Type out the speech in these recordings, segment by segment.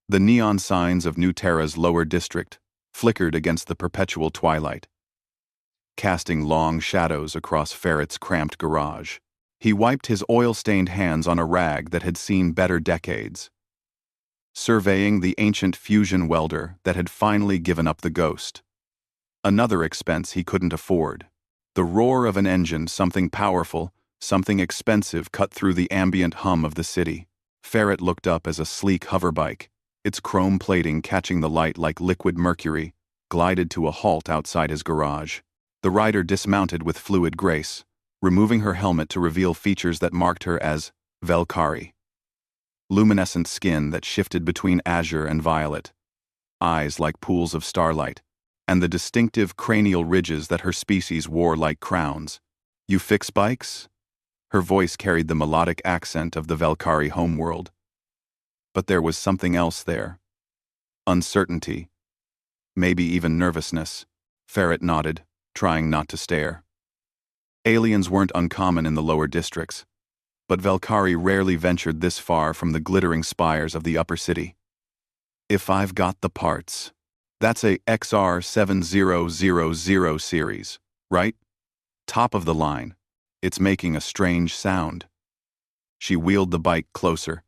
The neon signs of New Terra's lower district flickered against the perpetual twilight, casting long shadows across Ferret's cramped garage. He wiped his oil-stained hands on a rag that had seen better decades, surveying the ancient fusion welder that had finally given up the ghost. Another expense he couldn't afford. The roar of an engine, something powerful, something expensive, cut through the ambient hum of the city. Ferret looked up as a sleek hoverbike, its chrome plating catching the light like liquid mercury, glided to a halt outside his garage. The rider dismounted with fluid grace, removing her helmet to reveal features that marked her as Valkyrie. Luminescent skin that shifted between azure and violet, eyes like pools of starlight, and the distinctive cranial ridges that her species wore like crowns. "You fix bikes?" Her voice carried the melodic accent of the Valkyrie homeworld. But there was something else there. Uncertainty. Maybe even nervousness. Ferret nodded, trying not to stare. Aliens weren't uncommon in the lower districts, but Valkyrie rarely ventured this far from the glittering spires of the upper city. "If I've got the parts. That's a XR7000 series, right? Top of the line. It's making a strange sound." She wheeled the bike closer,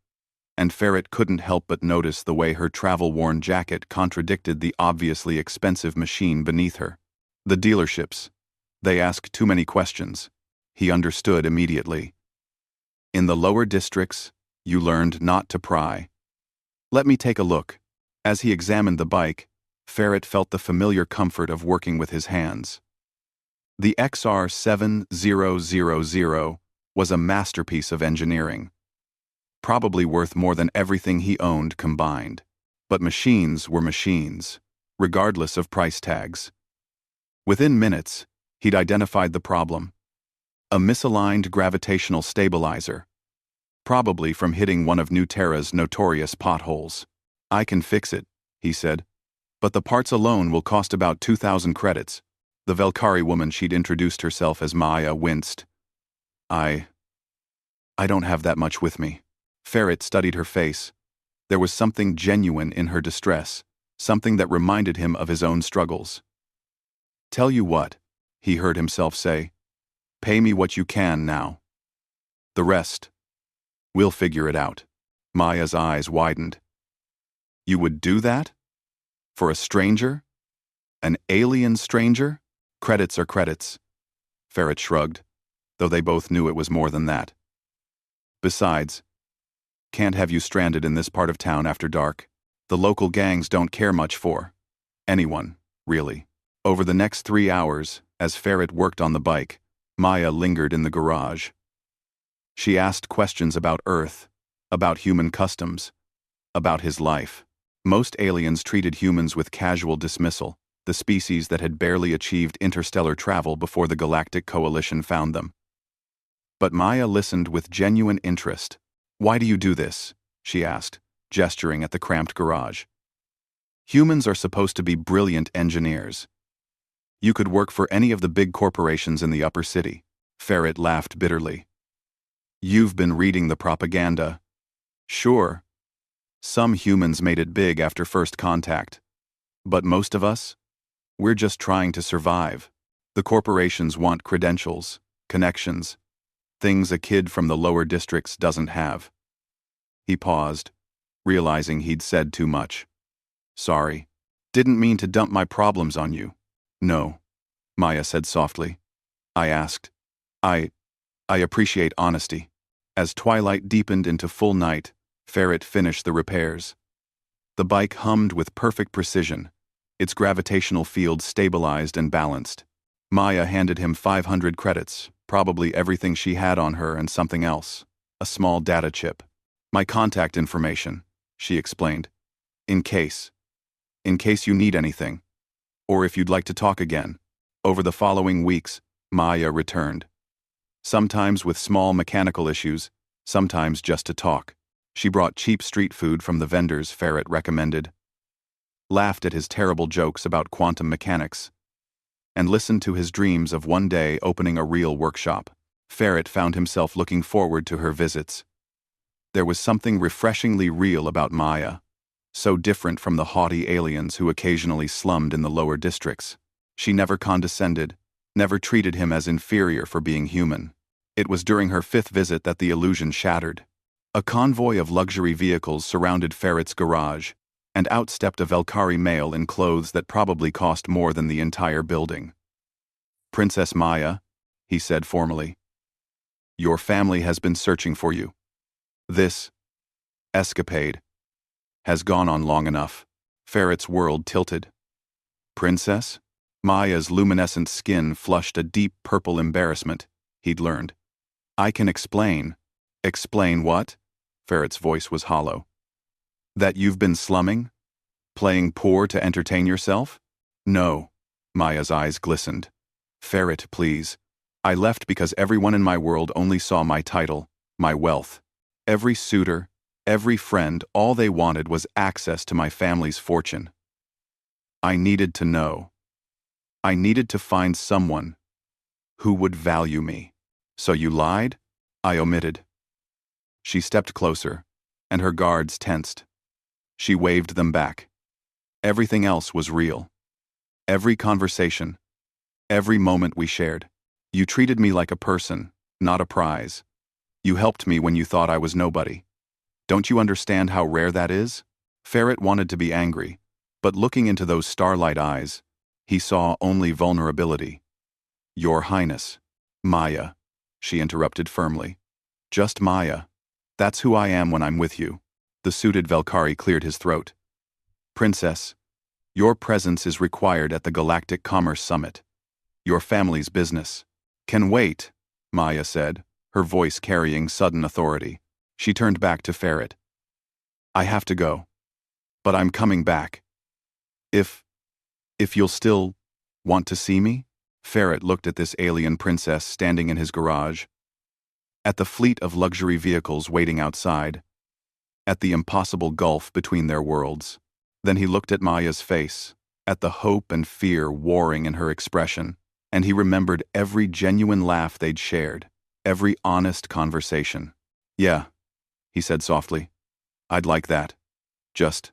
and Ferret couldn't help but notice the way her travel-worn jacket contradicted the obviously expensive machine beneath her. The dealerships. They ask too many questions. He understood immediately. In the lower districts, you learned not to pry. "Let me take a look." As he examined the bike, Ferret felt the familiar comfort of working with his hands. The XR7000 was a masterpiece of engineering, probably worth more than everything he owned combined. But machines were machines, regardless of price tags. Within minutes, he'd identified the problem. A misaligned gravitational stabilizer, probably from hitting one of New Terra's notorious potholes. "I can fix it," he said. "But the parts alone will cost about 2,000 credits. The Valkyrie woman she'd introduced herself as Maya winced. I don't have that much with me." Ferret studied her face. There was something genuine in her distress, something that reminded him of his own struggles. "Tell you what," he heard himself say. "Pay me what you can now. The rest, we'll figure it out." Maya's eyes widened. "You would do that? For a stranger? An alien stranger? Credits are credits." Ferret shrugged, though they both knew it was more than that. "Besides, can't have you stranded in this part of town after dark. The local gangs don't care much for anyone, really." Over the next 3 hours, as Ferret worked on the bike, Maya lingered in the garage. She asked questions about Earth, about human customs, about his life. Most aliens treated humans with casual dismissal, the species that had barely achieved interstellar travel before the Galactic Coalition found them. But Maya listened with genuine interest. "Why do you do this?" she asked, gesturing at the cramped garage. "Humans are supposed to be brilliant engineers. You could work for any of the big corporations in the upper city." Ferret laughed bitterly. "You've been reading the propaganda." "Sure. Some humans made it big after first contact. But most of us? We're just trying to survive. The corporations want credentials, connections, things a kid from the lower districts doesn't have." He paused, realizing he'd said too much. "Sorry. Didn't mean to dump my problems on you." "No," Maya said softly. "I asked. I appreciate honesty." As twilight deepened into full night, Ferret finished the repairs. The bike hummed with perfect precision, its gravitational field stabilized and balanced. Maya handed him 500 credits, probably everything she had on her and something else, a small data chip. "My contact information," she explained. In case you need anything, or if you'd like to talk again." Over the following weeks, Maya returned. Sometimes with small mechanical issues, sometimes just to talk. She brought cheap street food from the vendors Ferret recommended, laughed at his terrible jokes about quantum mechanics, and listened to his dreams of one day opening a real workshop. Ferret found himself looking forward to her visits. There was something refreshingly real about Maya, So different from the haughty aliens who occasionally slummed in the lower districts. She never condescended, never treated him as inferior for being human. It was during her 5th visit that the illusion shattered. A convoy of luxury vehicles surrounded Ferret's garage, and out stepped a Velkari male in clothes that probably cost more than the entire building. "Princess Maya," he said formally, "your family has been searching for you. This escapade has gone on long enough." Ferret's world tilted. "Princess?" Maya's luminescent skin flushed a deep purple embarrassment, he'd learned. "I can explain." "Explain what?" Ferret's voice was hollow. "That you've been slumming? Playing poor to entertain yourself?" "No." Maya's eyes glistened. "Ferret, please. I left because everyone in my world only saw my title, my wealth. Every suitor, every friend, all they wanted was access to my family's fortune. I needed to know. I needed to find someone who would value me." "So you lied?" "I omitted." She stepped closer, and her guards tensed. She waved them back. "Everything else was real. Every conversation, every moment we shared. You treated me like a person, not a prize. You helped me when you thought I was nobody. Don't you understand how rare that is?" Ferret wanted to be angry, but looking into those starlight eyes, he saw only vulnerability. "Your Highness." "Maya," she interrupted firmly. "Just Maya. That's who I am when I'm with you." The suited Velkari cleared his throat. "Princess, your presence is required at the Galactic Commerce Summit. Your family's business can wait," Maya said, her voice carrying sudden authority. She turned back to Ferret. "I have to go. But I'm coming back. If you'll still want to see me?" Ferret looked at this alien princess standing in his garage, at the fleet of luxury vehicles waiting outside, at the impossible gulf between their worlds. Then he looked at Maya's face, at the hope and fear warring in her expression, and he remembered every genuine laugh they'd shared, every honest conversation. "Yeah," he said softly. "I'd like that. Just."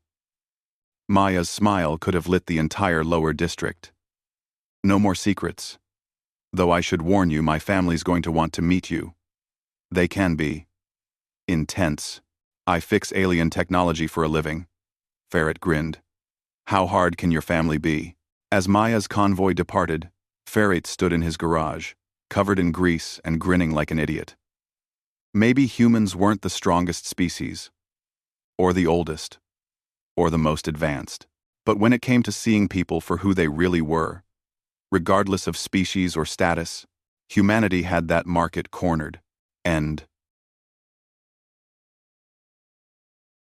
Maya's smile could have lit the entire lower district. "No more secrets. Though I should warn you, my family's going to want to meet you. They can be intense. I fix alien technology for a living." Ferret grinned. "How hard can your family be?" As Maya's convoy departed, Ferret stood in his garage, covered in grease and grinning like an idiot. Maybe humans weren't the strongest species, or the oldest, or the most advanced. But when it came to seeing people for who they really were, regardless of species or status, humanity had that market cornered. And